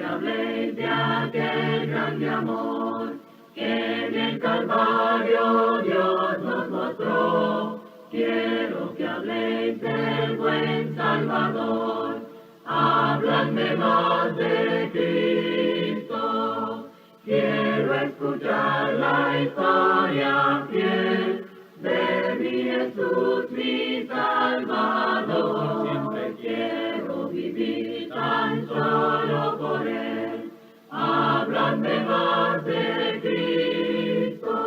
que habléis de aquel grande amor que en el Calvario Dios nos mostró. Quiero que habléis del buen Salvador, hábladme más de Cristo. Quiero escuchar la historia fiel de mi Jesús, mi Salvador. Siempre quiero vivir tan solo por Él. Hábladme más de Cristo.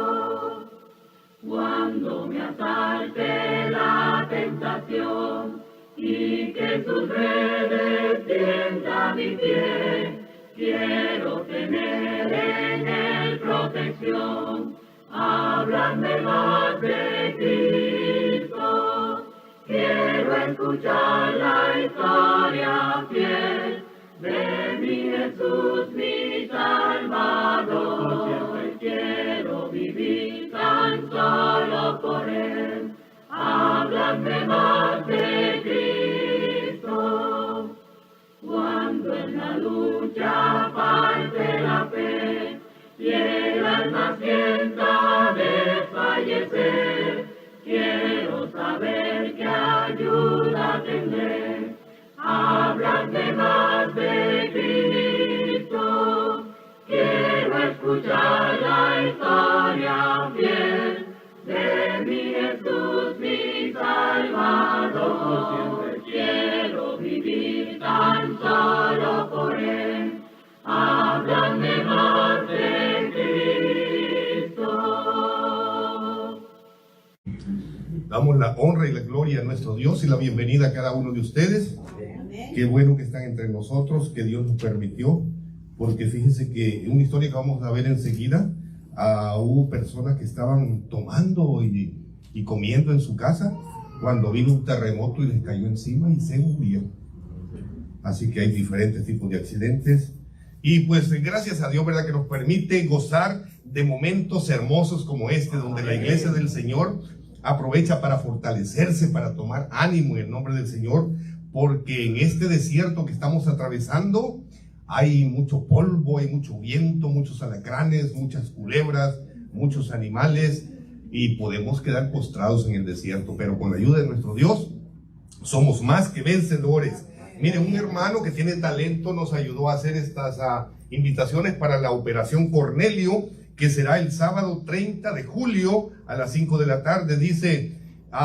Cuando me asalte la tentación y que sus redes tienda mi pie, quiero tener en Él protección. Háblame más de Cristo. Quiero escuchar la historia fiel de mi Jesús, mi Salvador. Siempre quiero vivir tan solo por Él. Háblame más de Cristo. Cuando en la lucha falte la fe y el alma sienta desfallecer, quiero saber qué ayuda tendré. Háblame más de Cristo. Quiero escuchar la historia fiel de mi Jesús, mi Salvador. Siempre quiero vivir tan solo por Él. Háblame más de Cristo. Damos la honra y la gloria a nuestro Dios y la bienvenida a cada uno de ustedes. Qué bueno que están entre nosotros, que Dios nos permitió, porque fíjense que en una historia que vamos a ver enseguida, hubo personas que estaban tomando y comiendo en su casa cuando vino un terremoto y les cayó encima y se murieron. Así que hay diferentes tipos de accidentes. Y pues gracias a Dios, ¿verdad?, que nos permite gozar de momentos hermosos como este, donde la iglesia del Señor aprovecha para fortalecerse, para tomar ánimo en el nombre del Señor, porque en este desierto que estamos atravesando hay mucho polvo, hay mucho viento, muchos alacranes, muchas culebras, muchos animales, y podemos quedar postrados en el desierto, pero con la ayuda de nuestro Dios somos más que vencedores. Mire, un hermano que tiene talento nos ayudó a hacer estas invitaciones para la Operación Cornelio, que será el sábado 30 de julio a las 5 de la tarde. Dice,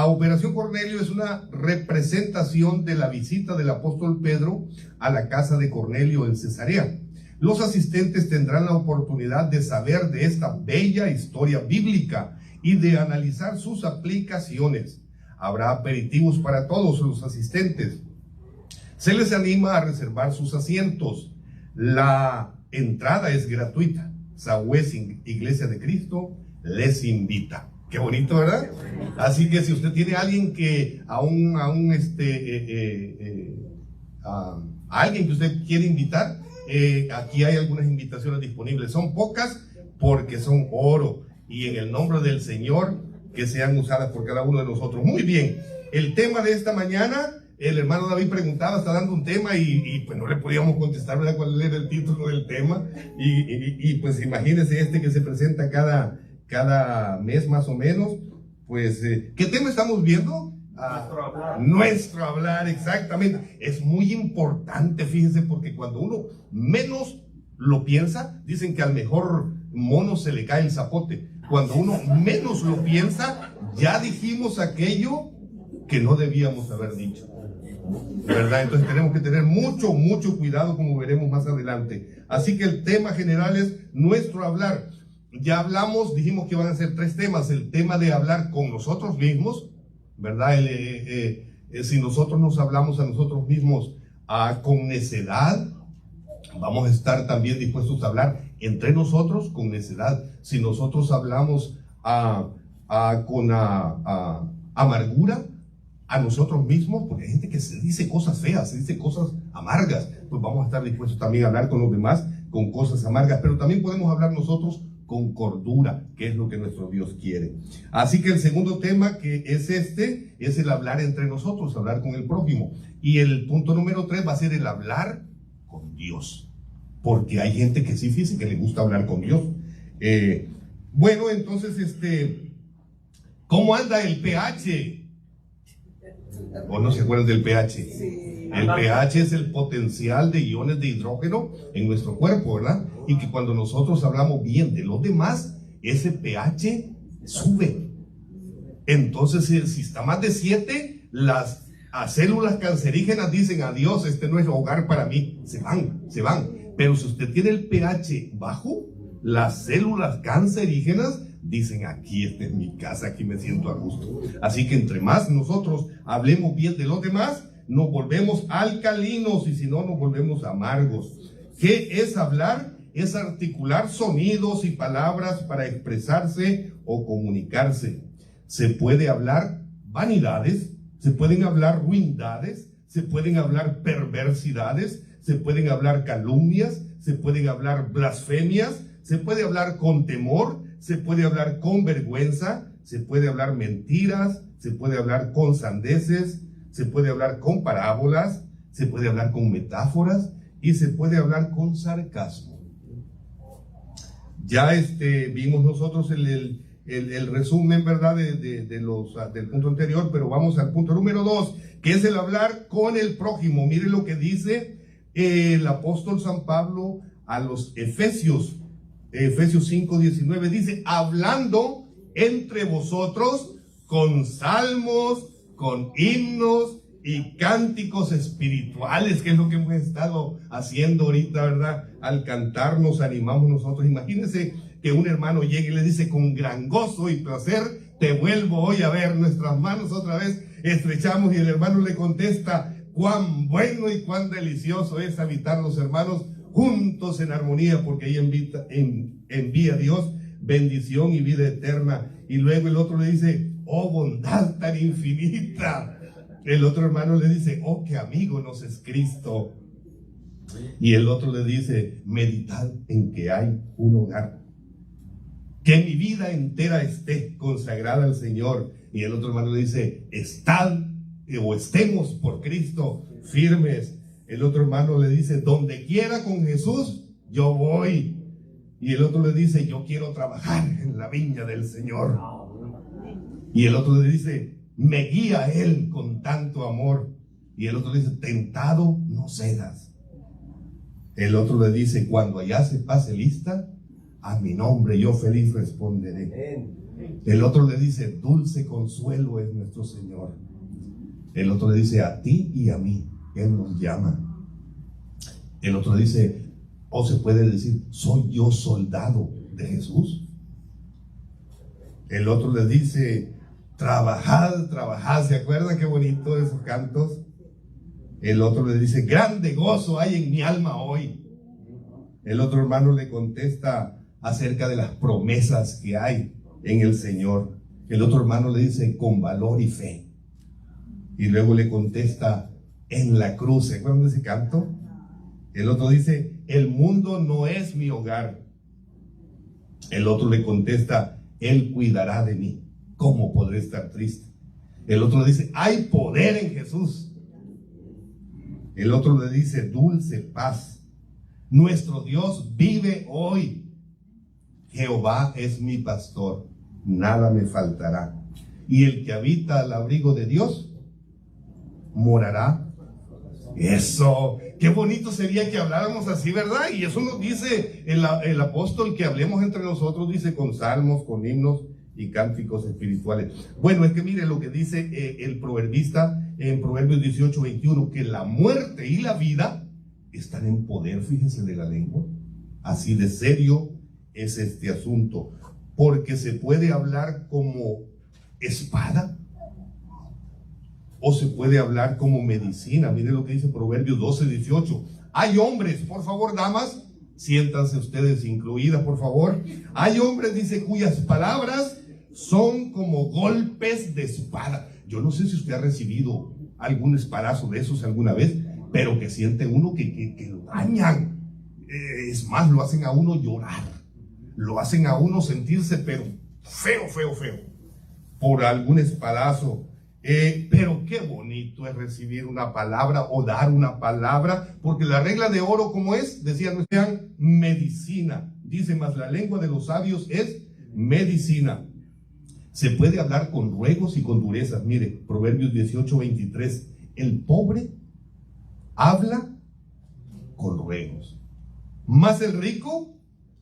Operación Cornelio es una representación de la visita del apóstol Pedro a la casa de Cornelio en Cesarea. Los asistentes tendrán la oportunidad de saber de esta bella historia bíblica y de analizar sus aplicaciones. Habrá aperitivos para todos los asistentes. Se les anima a reservar sus asientos. La entrada es gratuita. Sahués Iglesia de Cristo les invita. Qué bonito, ¿verdad? Así que si usted tiene a alguien que alguien que usted quiere invitar, aquí hay algunas invitaciones disponibles. Son pocas porque son oro, y en el nombre del Señor que sean usadas por cada uno de nosotros. Muy bien, el tema de esta mañana, el hermano David preguntaba, está dando un tema y pues no le podíamos contestar, ¿verdad?, cuál era el título del tema, y pues imagínense este que se presenta cada mes más o menos. Pues, ¿qué tema estamos viendo? Nuestro hablar, exactamente. Es muy importante, fíjense, porque cuando uno menos lo piensa, dicen que al mejor mono se le cae el zapote. Cuando uno menos lo piensa, ya dijimos aquello que no debíamos haber dicho, ¿verdad? Entonces tenemos que tener mucho cuidado, como veremos más adelante. Así que el tema general es nuestro hablar. Ya hablamos, dijimos que van a ser 3 temas. El tema de hablar con nosotros mismos, ¿verdad? Si nosotros nos hablamos a nosotros mismos con necedad, vamos a estar también dispuestos a hablar entre nosotros con necedad. Si nosotros hablamos con amargura a nosotros mismos, porque hay gente que se dice cosas feas, se dice cosas amargas, pues vamos a estar dispuestos también a hablar con los demás con cosas amargas, pero también podemos hablar nosotros con cordura, que es lo que nuestro Dios quiere. Así que el segundo tema, que es es el hablar entre nosotros, hablar con el prójimo. Y el punto número 3 va a ser el hablar con Dios. porque hay gente que sí, fíjese, que le gusta hablar con Dios. Bueno, entonces, ¿cómo anda el pH? ¿O no se acuerdan del pH? Sí. El pH es el potencial de iones de hidrógeno en nuestro cuerpo, ¿verdad? Y que cuando nosotros hablamos bien de los demás, ese pH sube. Entonces, si está más de 7, las células cancerígenas dicen: adiós, este no es hogar para mí. Se van. Pero si usted tiene el pH bajo, las células cancerígenas dicen: aquí, esta es mi casa, aquí me siento a gusto. Así que entre más nosotros hablemos bien de los demás, nos volvemos alcalinos, y si no, nos volvemos amargos. ¿Qué es hablar? Es articular sonidos y palabras para expresarse o comunicarse. Se puede hablar vanidades, se pueden hablar ruindades, se pueden hablar perversidades, se pueden hablar calumnias, se pueden hablar blasfemias, se puede hablar con temor, se puede hablar con vergüenza, se puede hablar mentiras, se puede hablar con sandeces, se puede hablar con parábolas, se puede hablar con metáforas y se puede hablar con sarcasmo. Ya vimos nosotros el resumen, ¿verdad?, del punto anterior, pero vamos al punto número 2, que es el hablar con el prójimo. Mire lo que dice el apóstol San Pablo a los Efesios 5:19, dice: hablando entre vosotros con salmos, con himnos y cánticos espirituales, que es lo que hemos estado haciendo ahorita, ¿verdad? Al cantar nos animamos nosotros. Imagínense que un hermano llegue y le dice: con gran gozo y placer te vuelvo hoy a ver. Nuestras manos otra vez estrechamos y el hermano le contesta: cuán bueno y cuán delicioso es habitar los hermanos juntos en armonía, porque ahí envía Dios bendición y vida eterna. Y luego el otro le dice: oh, bondad tan infinita. El otro hermano le dice: oh, qué amigo nos es Cristo. Y el otro le dice: meditad en que hay un hogar, que mi vida entera esté consagrada al Señor. Y el otro hermano le dice: estemos por Cristo firmes. El otro hermano le dice: donde quiera con Jesús, yo voy. Y el otro le dice: yo quiero trabajar en la viña del Señor. Y el otro le dice: me guía Él con tanto amor. Y el otro le dice: tentado no cedas. El otro le dice: cuando allá se pase lista, a mi nombre yo feliz responderé. El otro le dice: dulce consuelo es nuestro Señor. El otro le dice: a ti y a mí Él nos llama. El otro le dice, o se puede decir: soy yo soldado de Jesús. El otro le dice: trabajad, trabajad. ¿Se acuerdan qué bonito esos cantos? El otro le dice: grande gozo hay en mi alma hoy. El otro hermano le contesta acerca de las promesas que hay en el Señor. El otro hermano le dice: con valor y fe. Y luego le contesta: en la cruz. ¿Se acuerdan de ese canto? El otro dice: el mundo no es mi hogar. El otro le contesta: Él cuidará de mí. ¿Cómo podré estar triste? El otro le dice: hay poder en Jesús. El otro le dice: dulce paz. Nuestro Dios vive hoy. Jehová es mi pastor, nada me faltará. Y el que habita al abrigo de Dios morará. Eso, qué bonito sería que habláramos así, ¿verdad? Y eso nos dice el apóstol, que hablemos entre nosotros, dice, con salmos, con himnos y cánticos espirituales. Bueno, es que mire lo que dice el proverbista en Proverbios 18:21, que la muerte y la vida están en poder, fíjense, de la lengua. Así de serio es este asunto, porque se puede hablar como espada o se puede hablar como medicina. Mire lo que dice Proverbios 12:18. Hay hombres, por favor, damas, siéntanse ustedes incluidas, por favor. Hay hombres, dice, cuyas palabras son como golpes de espada. Yo no sé si usted ha recibido algún espadazo de esos alguna vez, pero que siente uno que lo dañan. Es más, lo hacen a uno llorar, lo hacen a uno sentirse pero feo, por algún espadazo. Pero qué bonito es recibir una palabra o dar una palabra, porque la regla de oro, ¿cómo es? Decían, no sean medicina. Dice, más la lengua de los sabios es medicina. Se puede hablar con ruegos y con durezas. Mire, Proverbios 18:23. El pobre habla con ruegos, mas el rico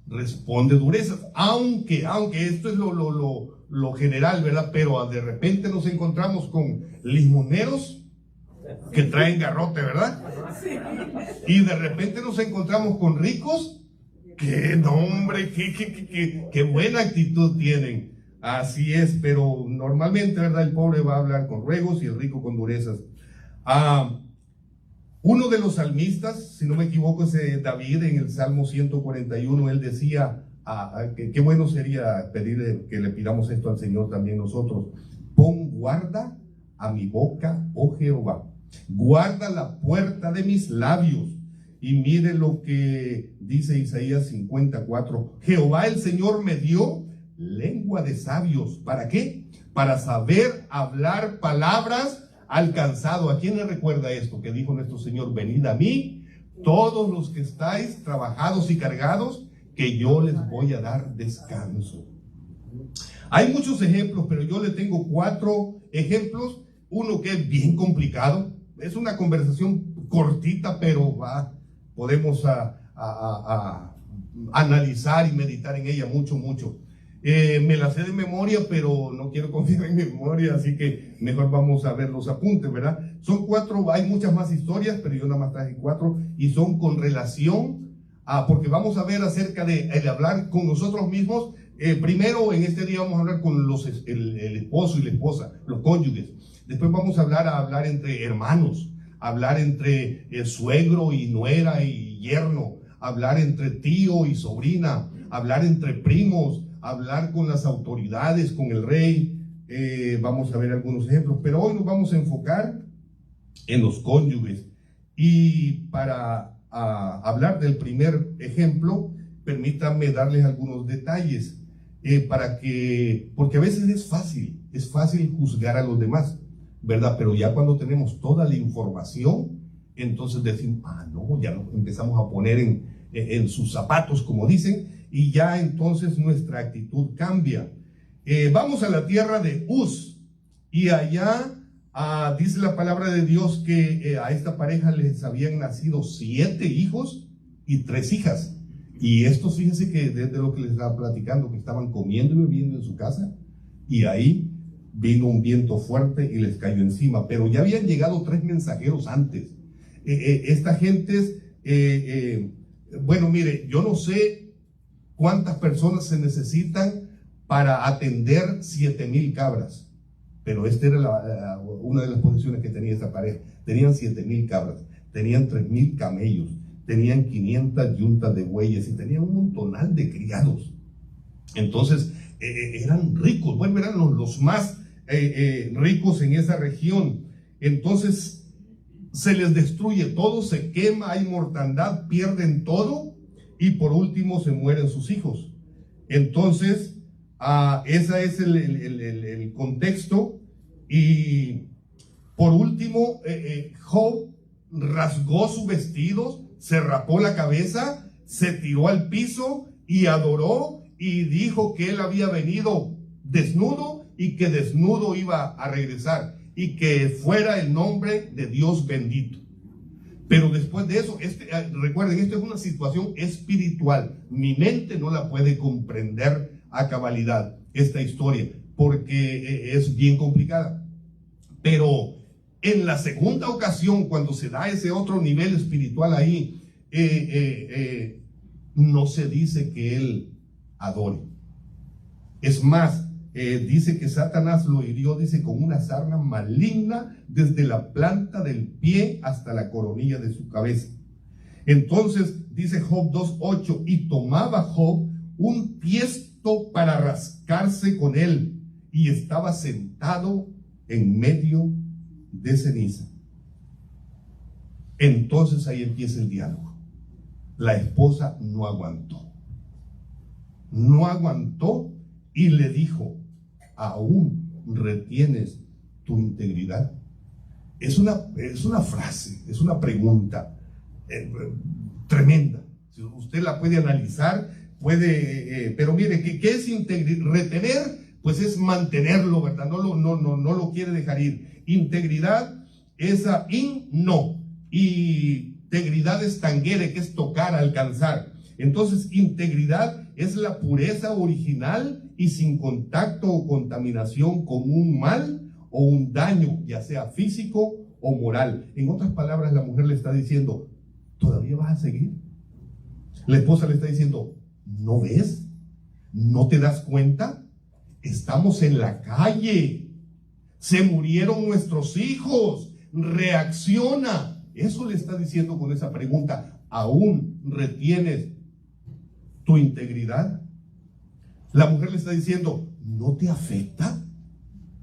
responde durezas. Aunque esto es lo general, ¿verdad? Pero de repente nos encontramos con limoneros que traen garrote, ¿verdad? Y de repente nos encontramos con ricos que, no hombre, qué buena actitud tienen. Así es, pero normalmente, ¿verdad? El pobre va a hablar con ruegos y el rico con durezas. Uno de los salmistas, si no me equivoco, es David, en el Salmo 141, él decía, qué bueno sería pedirle que le pidamos esto al Señor también nosotros. Pon guarda a mi boca, oh Jehová, guarda la puerta de mis labios. Y mire lo que dice Isaías 54, Jehová el Señor me dio lengua de sabios. ¿Para qué? Para saber hablar palabras al cansado. ¿A quién le recuerda esto que dijo nuestro Señor? Venid a mí, todos los que estáis trabajados y cargados, que yo les voy a dar descanso. Hay muchos ejemplos, pero yo le tengo 4 ejemplos. Uno que es bien complicado, es una conversación cortita, pero podemos analizar y meditar en ella mucho. Me la sé de memoria, pero no quiero confiar en mi memoria, así que mejor vamos a ver los apuntes, ¿verdad? Son 4, hay muchas más historias, pero yo nada más traje 4 y son con relación porque vamos a ver acerca de el hablar con nosotros mismos. Primero, en este día vamos a hablar con el esposo y la esposa, los cónyuges. Después vamos a hablar entre hermanos, hablar entre suegro y nuera y yerno, hablar entre tío y sobrina, hablar entre primos, hablar con las autoridades, con el rey. Vamos a ver algunos ejemplos, pero hoy nos vamos a enfocar en los cónyuges. Y para hablar del primer ejemplo, permítanme darles algunos detalles, porque a veces es fácil juzgar a los demás, ¿verdad? Pero ya cuando tenemos toda la información, entonces decimos, no, ya nos empezamos a poner en sus zapatos, como dicen, y ya entonces nuestra actitud cambia. Vamos a la tierra de Uz, y allá dice la palabra de Dios que a esta pareja les habían nacido 7 hijos y 3 hijas. Y esto, fíjense que desde lo que les estaba platicando, que estaban comiendo y bebiendo en su casa, y ahí vino un viento fuerte y les cayó encima. Pero ya habían llegado 3 mensajeros antes. Esta gente bueno, mire, yo no sé cuántas personas se necesitan para atender 7,000 cabras, pero esta era una de las posiciones que tenía esta pareja. Tenían 7,000 cabras, tenían 3,000 camellos, tenían 500 yuntas de bueyes y tenían un montonal de criados. Entonces eran ricos, bueno, eran los más ricos en esa región. Entonces se les destruye todo, se quema, hay mortandad, pierden todo, y por último se mueren sus hijos. Entonces ese es el contexto. Y por último, Job rasgó sus vestidos, se rapó la cabeza, se tiró al piso y adoró, y dijo que él había venido desnudo y que desnudo iba a regresar, y que fuera el nombre de Dios bendito. Pero después de eso, recuerden, esto es una situación espiritual. Mi mente no la puede comprender a cabalidad esta historia, porque es bien complicada. Pero en la segunda ocasión, cuando se da ese otro nivel espiritual ahí, no se dice que él adore. Es más, dice que Satanás lo hirió, dice, con una sarna maligna desde la planta del pie hasta la coronilla de su cabeza. Entonces dice Job 2:8, y tomaba Job un tiesto para rascarse con él, y estaba sentado en medio de ceniza. Entonces ahí empieza el diálogo. La esposa no aguantó y le dijo, ¿aún retienes tu integridad? Es una frase, es una pregunta tremenda. Si usted la puede analizar, pero mire, ¿qué es retener? Pues es mantenerlo, ¿verdad? No lo quiere dejar ir. Integridad es no. Y integridad es tangere, que es tocar, alcanzar. Entonces, integridad es la pureza original y sin contacto o contaminación con un mal o un daño, ya sea físico o moral. En otras palabras, la mujer le está diciendo, ¿todavía vas a seguir? La esposa le está diciendo, ¿no ves? ¿No te das cuenta? Estamos en la calle. Se murieron nuestros hijos. Reacciona. Eso le está diciendo con esa pregunta. ¿Aún retienes tu integridad? La mujer le está diciendo, ¿no te afecta?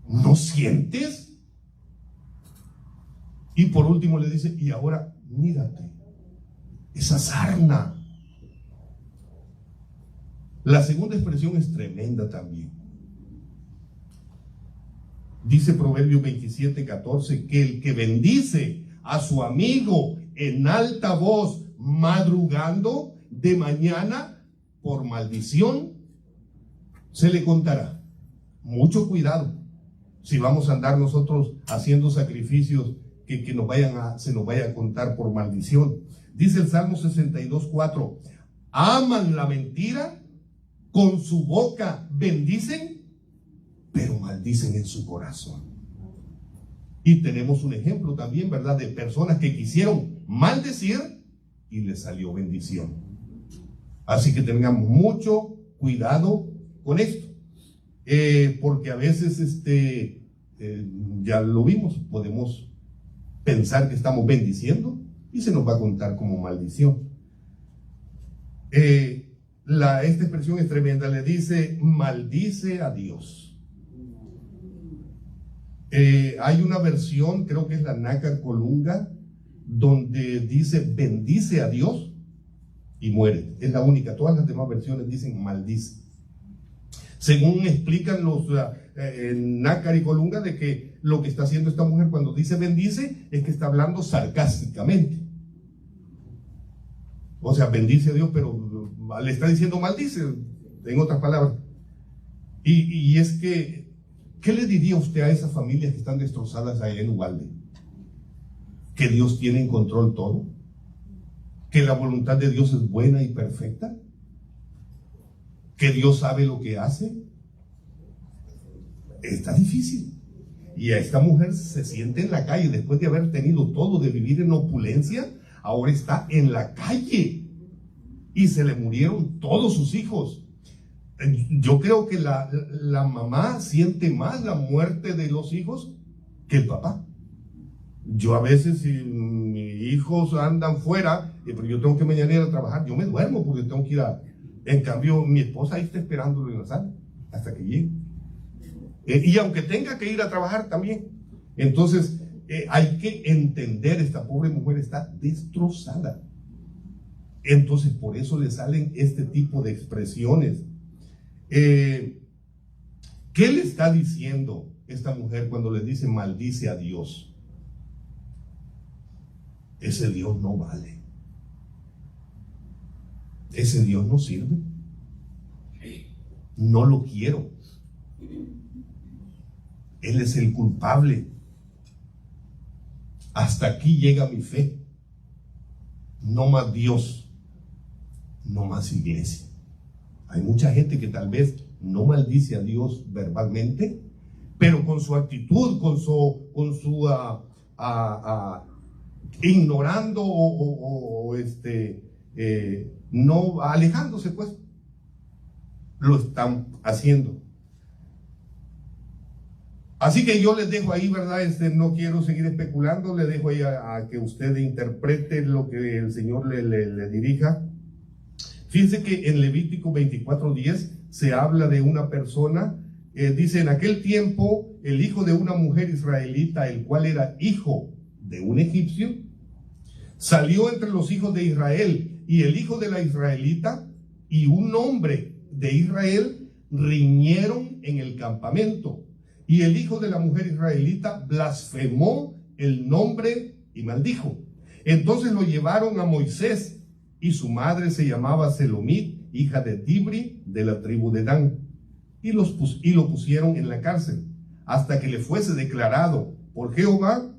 ¿No sientes? Y por último le dice, y ahora mírate, esa sarna. La segunda expresión es tremenda también. Dice Proverbios 27:14 que el que bendice a su amigo en alta voz madrugando de mañana por maldición se le contará. Mucho cuidado si vamos a andar nosotros haciendo sacrificios que se nos vaya a contar por maldición. Dice el Salmo 62:4, aman la mentira, con su boca bendicen, pero maldicen en su corazón. Y tenemos un ejemplo también, ¿verdad?, de personas que quisieron maldecir y les salió bendición. Así que tengamos mucho cuidado con esto, porque a veces ya lo vimos, podemos pensar que estamos bendiciendo y se nos va a contar como maldición. Esta expresión es tremenda, le dice, maldice a Dios. Hay una versión, creo que es la Nácar Colunga, donde dice, bendice a Dios y muere. Es la única, todas las demás versiones dicen maldice. Según explican los Nácar y Colunga, de que lo que está haciendo esta mujer cuando dice bendice, es que está hablando sarcásticamente. O sea, bendice a Dios, pero le está diciendo maldice, en otras palabras. Y es que, ¿qué le diría usted a esas familias que están destrozadas allá en Uvalde? ¿Que Dios tiene en control todo? ¿Que la voluntad de Dios es buena y perfecta? ¿Que Dios sabe lo que hace? Está difícil. Y a esta mujer se siente en la calle después de haber tenido todo, de vivir en opulencia. Ahora está en la calle y se le murieron todos sus hijos. Yo creo que la mamá siente más la muerte de los hijos que el papá. Yo a veces, si mis hijos andan fuera, pero yo tengo que mañana ir a trabajar, yo me duermo porque tengo que ir en cambio, mi esposa ahí está esperándolo en la sala hasta que llegue. Y aunque tenga que ir a trabajar también. Entonces, hay que entender, esta pobre mujer está destrozada. Entonces, por eso le salen este tipo de expresiones. ¿Qué le está diciendo esta mujer cuando le dice maldice a Dios? Ese Dios no vale. Ese Dios no sirve. No lo quiero. Él es el culpable. Hasta aquí llega mi fe. No más Dios, no más iglesia. Hay mucha gente que tal vez no maldice a Dios verbalmente, pero con su actitud, con su ignorando no alejándose, pues lo están haciendo. Así que yo les dejo ahí, ¿verdad? No quiero seguir especulando, le dejo ahí a que usted interprete lo que el Señor le dirija. Fíjense que en Levítico 24:10 se habla de una persona, dice, en aquel tiempo el hijo de una mujer israelita, el cual era hijo de un egipcio, salió entre los hijos de Israel, y el hijo de la israelita y un hombre de Israel riñeron en el campamento. Y el hijo de la mujer israelita blasfemó el nombre y maldijo. Entonces lo llevaron a Moisés, y su madre se llamaba Selomit, hija de Dibri, de la tribu de Dan. Y lo pusieron en la cárcel, hasta que le fuese declarado por Jehová,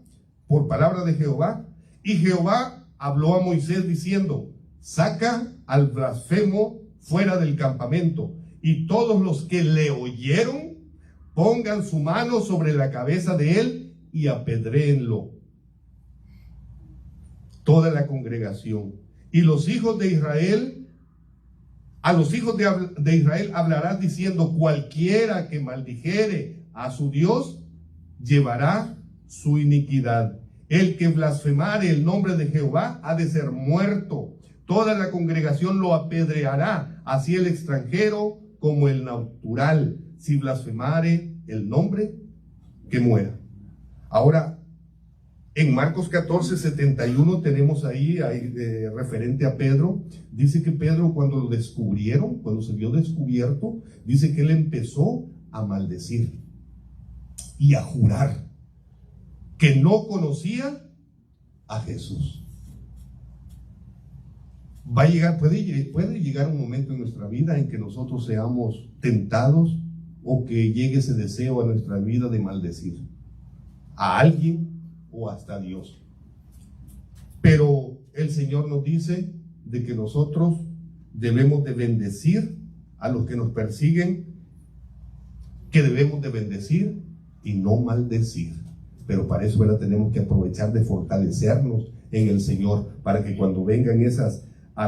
por palabra de Jehová. Y Jehová habló a Moisés diciendo: saca al blasfemo fuera del campamento, y todos los que le oyeron pongan su mano sobre la cabeza de él y apedréenlo. Toda la congregación. Y los hijos de Israel, a los hijos de Israel hablarás diciendo: cualquiera que maldijere a su Dios llevará su iniquidad. El que blasfemare el nombre de Jehová ha de ser muerto. Toda la congregación lo apedreará, así el extranjero como el natural. Si blasfemare el nombre, que muera. Ahora, en Marcos 14:71 tenemos ahí referente a Pedro. Dice que Pedro, cuando lo descubrieron, cuando se vio descubierto, dice que él empezó a maldecir y a jurar que no conocía a Jesús. Va a llegar, puede llegar un momento en nuestra vida en que nosotros seamos tentados, o que llegue ese deseo a nuestra vida de maldecir a alguien o hasta a Dios. Pero el Señor nos dice de que nosotros debemos de bendecir a los que nos persiguen, que debemos de bendecir y no maldecir. Pero para eso ahora tenemos que aprovechar de fortalecernos en el Señor, para que cuando vengan esas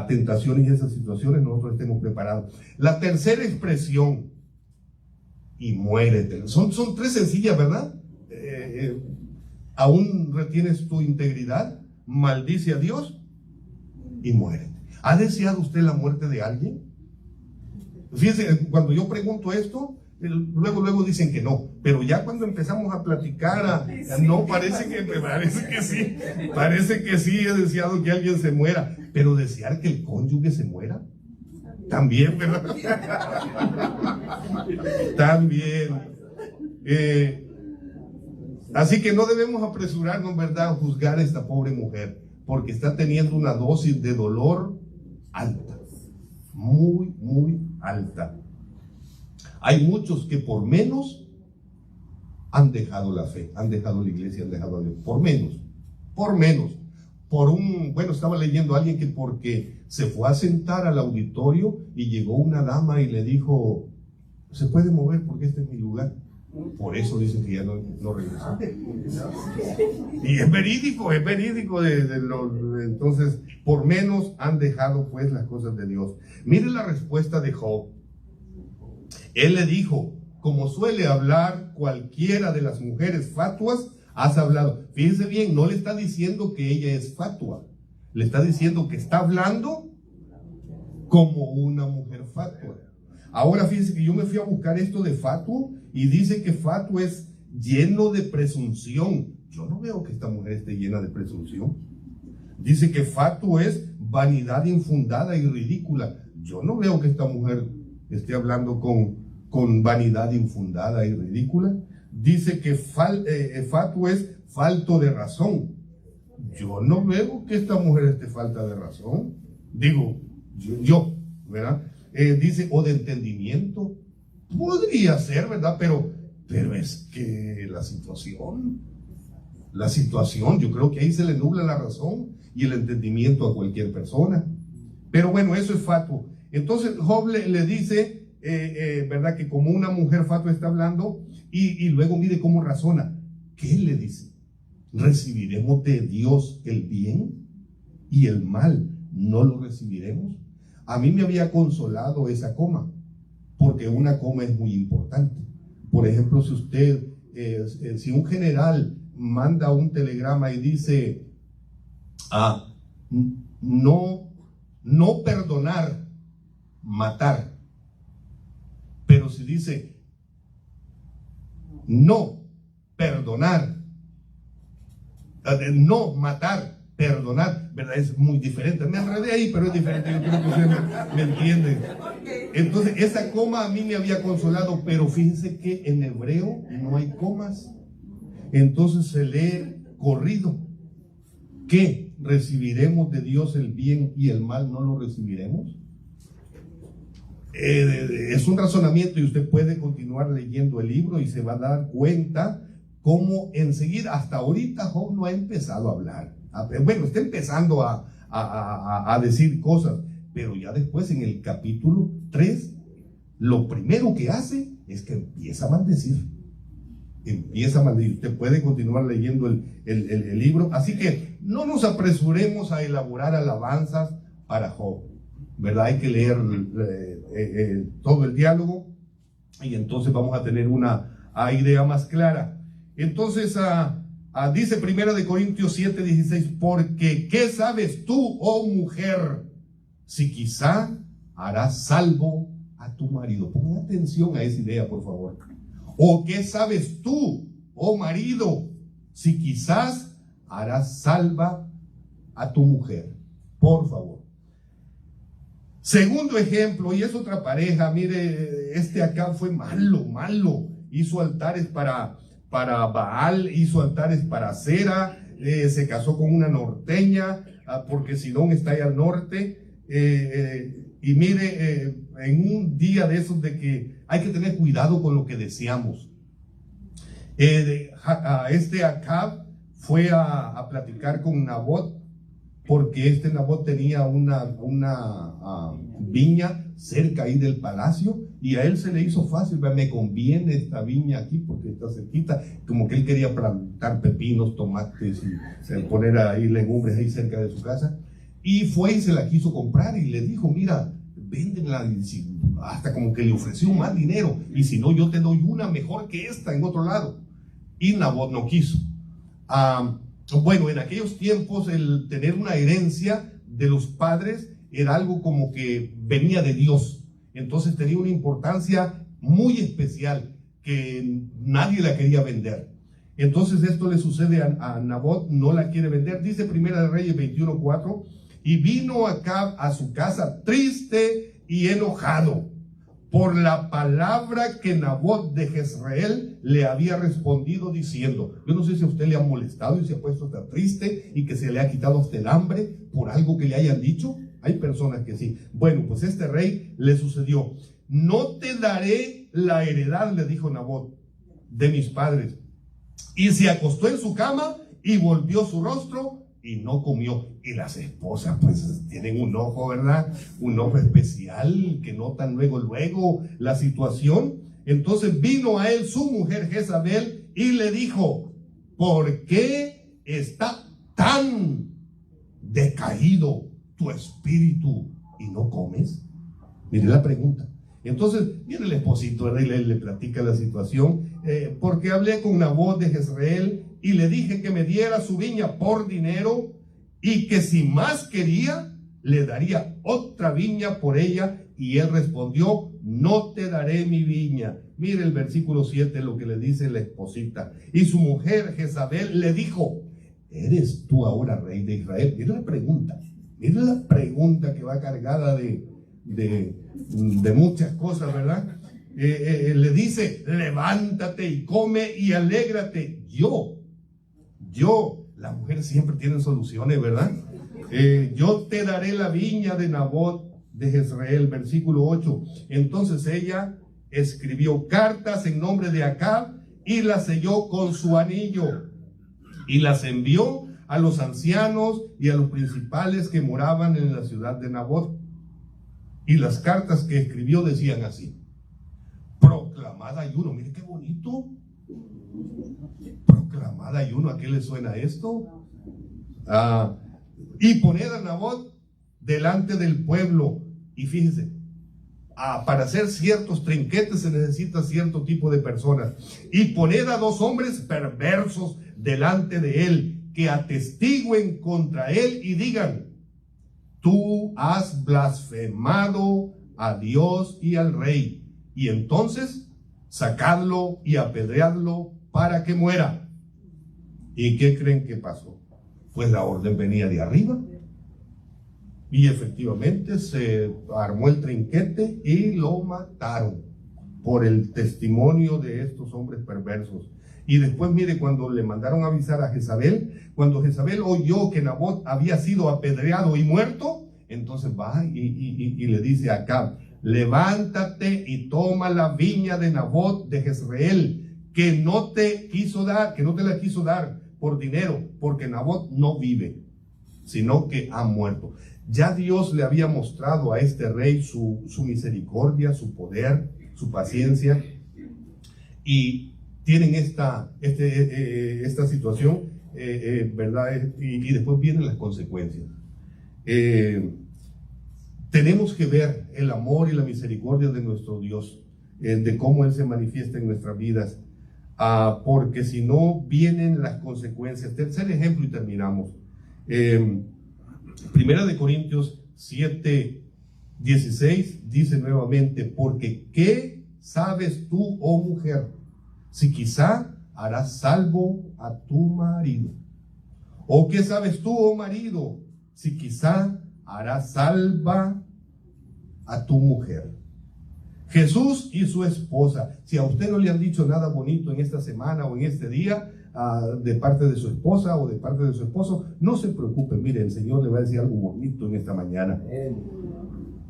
tentaciones y esas situaciones nosotros estemos preparados. La tercera expresión: y muérete. Son tres sencillas, ¿verdad? Aún retienes tu integridad, maldice a Dios y muérete. ¿Ha deseado usted la muerte de alguien? Fíjense, cuando yo pregunto esto, luego dicen que no, pero ya cuando empezamos a platicar, no, parece que sí he deseado que alguien se muera. Pero desear que el cónyuge se muera, también, ¿verdad? También. Así que no debemos apresurarnos, ¿verdad?, a juzgar a esta pobre mujer, porque está teniendo una dosis de dolor alta, muy, muy alta. Hay muchos que por menos han dejado la fe, han dejado la iglesia, han dejado a Dios, por menos. Estaba leyendo a alguien que porque se fue a sentar al auditorio y llegó una dama y le dijo: ¿se puede mover porque este es mi lugar? Por eso dicen que ya no regresó. Y es verídico. Entonces, por menos han dejado pues las cosas de Dios. Miren la respuesta de Job. Él le dijo: como suele hablar cualquiera de las mujeres fatuas, has hablado. Fíjense bien, no le está diciendo que ella es fatua, le está diciendo que está hablando como una mujer fatua. Ahora fíjense que yo me fui a buscar esto de fatuo y dice que fatuo es lleno de presunción. Yo no veo que esta mujer esté llena de presunción. Dice que fatuo es vanidad infundada y ridícula. Yo no veo que esta mujer esté hablando con vanidad infundada y ridícula. Dice que fatuo es falto de razón. Yo no veo que esta mujer esté falta de razón. Digo, yo, ¿verdad? Dice, o de entendimiento. Podría ser, ¿verdad? Pero es que la situación, yo creo que ahí se le nubla la razón y el entendimiento a cualquier persona. Pero bueno, eso es fatuo. Entonces Job le dice, ¿verdad?, que como una mujer fatua está hablando, y luego mire cómo razona. ¿Qué le dice? ¿Recibiremos de Dios el bien y el mal no lo recibiremos? A mí me había consolado esa coma, porque una coma es muy importante. Por ejemplo, si un general manda un telegrama y dice no perdonar, matar, pero si dice no perdonar, no matar, perdonar, ¿verdad? Es muy diferente. Me enredé ahí, pero es diferente. Yo creo que ustedes me entienden. Entonces, esa coma a mí me había consolado, pero fíjense que en hebreo no hay comas. Entonces se lee corrido. ¿Qué? ¿Recibiremos de Dios el bien y el mal no lo recibiremos? Es un razonamiento y usted puede continuar leyendo el libro y se va a dar cuenta cómo enseguida, hasta ahorita Job no ha empezado a hablar. Bueno, está empezando a decir cosas, pero ya después en el capítulo 3, lo primero que hace es que empieza a maldecir. Empieza a maldecir. Usted puede continuar leyendo el libro. Así que no nos apresuremos a elaborar alabanzas para Job, ¿verdad? Hay que leer todo el diálogo y entonces vamos a tener una idea más clara. Entonces dice 1 Corintios 7:16, porque ¿qué sabes tú, oh mujer, si quizá harás salvo a tu marido? Pongan atención a esa idea, por favor. ¿O qué sabes tú, oh marido, si quizás harás salva a tu mujer? Por favor. Segundo ejemplo, y es otra pareja. Mire, acá fue malo. Hizo altares para Baal, hizo altares para Acera, se casó con una norteña, porque Sidón está ahí al norte. Y mire, en un día de esos de que hay que tener cuidado con lo que deseamos. Acab fue a platicar con Nabot, porque Nabot tenía una viña cerca ahí del palacio, y a él se le hizo fácil, me conviene esta viña aquí porque está cerquita, como que él quería plantar pepinos, tomates y poner ahí legumbres ahí cerca de su casa, y fue y se la quiso comprar y le dijo, mira, véndela, hasta como que le ofreció más dinero, y si no yo te doy una mejor que esta en otro lado. Y Nabot no quiso. Bueno, en aquellos tiempos el tener una herencia de los padres era algo como que venía de Dios, entonces tenía una importancia muy especial que nadie la quería vender. Entonces esto le sucede a Nabot, no la quiere vender. Dice 1 Reyes 21:4, y vino Acab a su casa triste y enojado por la palabra que Nabot de Jezreel le había respondido diciendo. Yo no sé si a usted le ha molestado y se ha puesto hasta triste y que se le ha quitado hasta el hambre por algo que le hayan dicho. Hay personas que sí. Bueno, pues rey le sucedió. No te daré la heredad, le dijo Nabot, de mis padres. Y se acostó en su cama y volvió su rostro y no comió. Y las esposas pues tienen un ojo, ¿verdad? Un ojo especial que notan luego la situación. Entonces vino a él su mujer Jezabel y le dijo, ¿por qué está tan decaído tu espíritu y no comes? Mire la pregunta. Entonces viene el esposito, ¿verdad? Y le platica la situación. Porque hablé con Nabot de Jezreel y le dije que me diera su viña por dinero, y que si más quería le daría otra viña por ella. Y él respondió, no te daré mi viña. Mire el versículo 7, lo que le dice la esposita. Y su mujer Jezabel le dijo, ¿eres tú ahora rey de Israel? Mire la pregunta que va cargada de muchas cosas, ¿verdad? Le dice, levántate y come y alégrate. La mujer siempre tiene soluciones, ¿verdad? Yo te daré la viña de Nabot de Jezreel, versículo 8. Entonces ella escribió cartas en nombre de Acab y las selló con su anillo y las envió a los ancianos y a los principales que moraban en la ciudad de Nabot. Y las cartas que escribió decían así: proclamad ayuno. Mire qué bonito. Proclamad ayuno. ¿A qué le suena esto? Y poned a Nabot delante del pueblo. Y fíjense, para hacer ciertos trinquetes se necesita cierto tipo de personas. Y poned a 2 hombres perversos delante de él, que atestiguen contra él y digan: tú has blasfemado a Dios y al rey. Y entonces sacadlo y apedreadlo para que muera. ¿Y qué creen que pasó? Pues la orden venía de arriba. Y efectivamente se armó el trinquete y lo mataron por el testimonio de estos hombres perversos. Y después, mire, cuando le mandaron a avisar a Jezabel, cuando Jezabel oyó que Nabot había sido apedreado y muerto, entonces va y le dice a Acab: levántate y toma la viña de Nabot de Jezreel, que no te la quiso dar por dinero, porque Nabot no vive, sino que ha muerto. Ya Dios le había mostrado a este rey su misericordia, su poder, su paciencia, y tienen esta situación, ¿verdad? Y después vienen las consecuencias. Tenemos que ver el amor y la misericordia de nuestro Dios, de cómo Él se manifiesta en nuestras vidas, porque si no vienen las consecuencias. Tercer ejemplo y terminamos. Primera de Corintios 7:16 dice nuevamente: porque ¿qué sabes tú, oh mujer, si quizá harás salvo a tu marido? ¿O qué sabes tú, oh marido, si quizá harás salva a tu mujer? Jesús y su esposa. Si a usted no le han dicho nada bonito en esta semana o en este día, de parte de su esposa o de parte de su esposo, no se preocupe, mire, el Señor le va a decir algo bonito en esta mañana.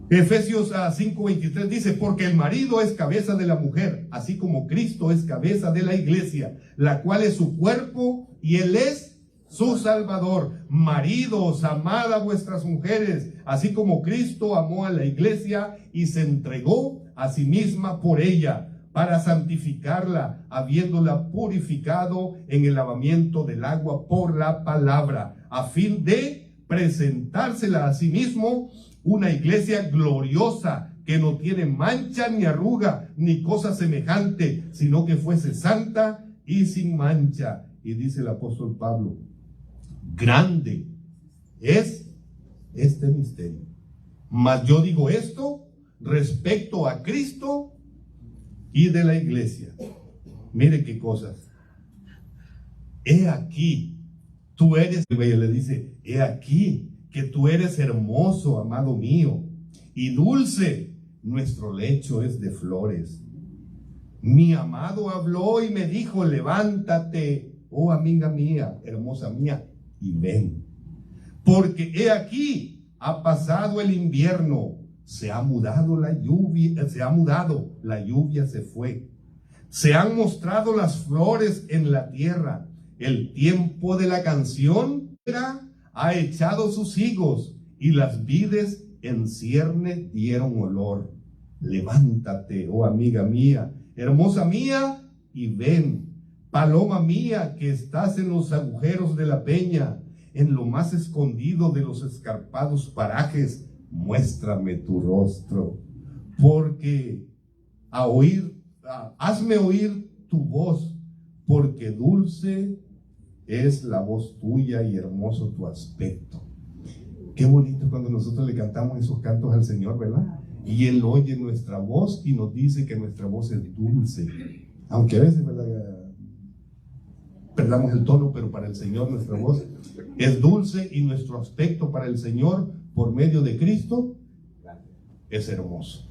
Efesios 5:23 dice: porque el marido es cabeza de la mujer, así como Cristo es cabeza de la iglesia, la cual es su cuerpo y Él es su Salvador. Maridos, amad a vuestras mujeres, así como Cristo amó a la iglesia y se entregó a sí misma por ella, para santificarla, habiéndola purificado en el lavamiento del agua por la palabra, a fin de presentársela a sí mismo una iglesia gloriosa, que no tiene mancha ni arruga ni cosa semejante, sino que fuese santa y sin mancha. Y dice el apóstol Pablo: grande es este misterio, mas yo digo esto respecto a Cristo y de la iglesia. Mire qué cosas. He aquí, tú eres, y le dice: he aquí que tú eres hermoso, amado mío, y dulce, nuestro lecho es de flores. Mi amado habló y me dijo: levántate, oh amiga mía, hermosa mía, y ven, porque he aquí ha pasado el invierno, se ha mudado la lluvia, la lluvia se fue, se han mostrado las flores en la tierra, el tiempo de la canción ha echado sus higos, y las vides en cierne dieron olor. Levántate, oh amiga mía, hermosa mía, y ven, paloma mía, que estás en los agujeros de la peña, en lo más escondido de los escarpados parajes, muéstrame tu rostro, porque hazme oír tu voz, porque dulce es la voz tuya y hermoso tu aspecto. Qué bonito cuando nosotros le cantamos esos cantos al Señor, ¿verdad? Y Él oye nuestra voz y nos dice que nuestra voz es dulce, aunque a veces, ¿verdad?, perdamos el tono, pero para el Señor nuestra voz es dulce, y nuestro aspecto para el Señor por medio de Cristo es hermoso.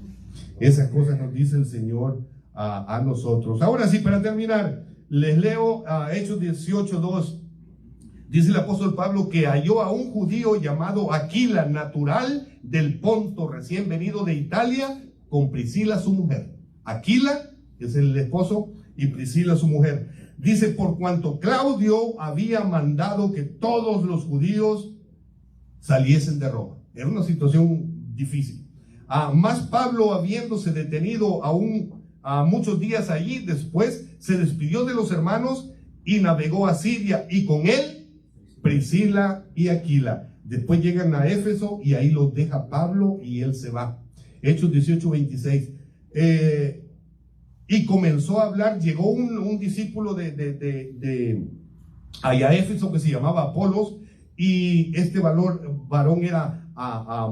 Esas cosas nos dice el Señor a nosotros. Ahora sí, para terminar, les leo Hechos 18:2. Dice el apóstol Pablo que halló a un judío llamado Aquila, natural del Ponto, recién venido de Italia, con Priscila su mujer. Aquila es el esposo y Priscila su mujer. Dice: por cuanto Claudio había mandado que todos los judíos saliesen de Roma. Era una situación difícil. Más Pablo, habiéndose detenido aún muchos días allí, después se despidió de los hermanos y navegó a Siria, y con él Priscila y Aquila. Después llegan a Éfeso y ahí los deja Pablo y él se va. Hechos 18:26. Y comenzó a hablar. Llegó un discípulo de allá a Éfeso que se llamaba Apolos, y este varón era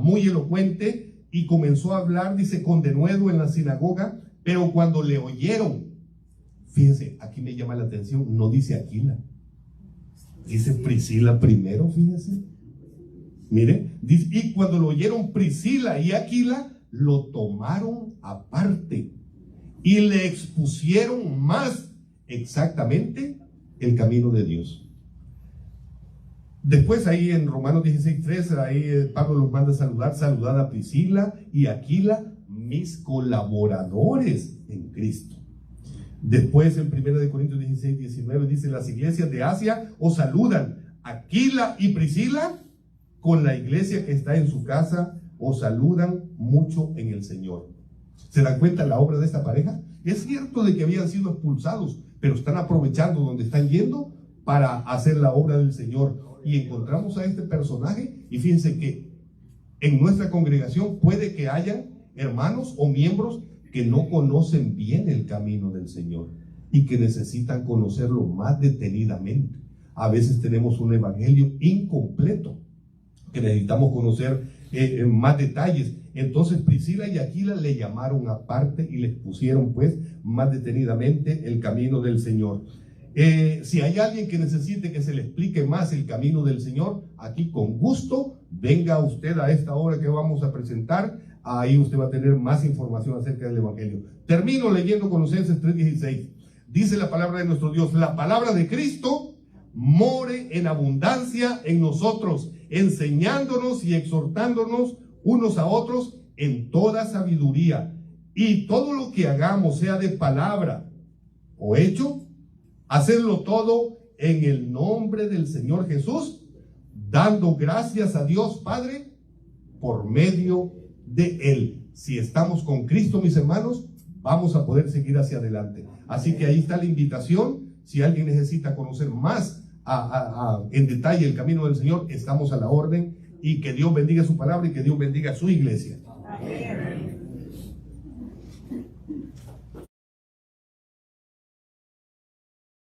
muy elocuente, y comenzó a hablar, dice, con denuedo en la sinagoga. Pero cuando le oyeron, fíjense, aquí me llama la atención, no dice Aquila, Dice Priscila primero, fíjense. Mire, dice, y cuando lo oyeron Priscila y Aquila, lo tomaron aparte y le expusieron más exactamente el camino de Dios. Después ahí en Romanos 16:3, ahí Pablo los manda a saludar: saludad a Priscila y Aquila, mis colaboradores en Cristo. Después en 1 Corintios 16:19 dice: las iglesias de Asia os saludan. Aquila y Priscila, con la iglesia que está en su casa, os saludan mucho en el Señor. ¿Se dan cuenta la obra de esta pareja? Es cierto de que habían sido expulsados, pero están aprovechando donde están yendo para hacer la obra del Señor. Y encontramos a este personaje, y fíjense que en nuestra congregación puede que hayan hermanos o miembros que no conocen bien el camino del Señor y que necesitan conocerlo más detenidamente. A veces tenemos un evangelio incompleto que necesitamos conocer más detalles. Entonces Priscila y Aquila le llamaron aparte y les pusieron pues más detenidamente el camino del Señor. Si hay alguien que necesite que se le explique más el camino del Señor, aquí con gusto, venga usted a esta hora que vamos a presentar. Ahí usted va a tener más información acerca del evangelio. Termino leyendo Colosenses 3:16. Dice la palabra de nuestro Dios: la palabra de Cristo more en abundancia en nosotros, enseñándonos y exhortándonos unos a otros en toda sabiduría, y todo lo que hagamos, sea de palabra o hecho, hacerlo todo en el nombre del Señor Jesús, dando gracias a Dios Padre por medio de Él. Si estamos con Cristo, mis hermanos, vamos a poder seguir hacia adelante. Así que ahí está la invitación. Si alguien necesita conocer más en detalle el camino del Señor, estamos a la orden. Y que Dios bendiga su palabra y que Dios bendiga su iglesia. Amén.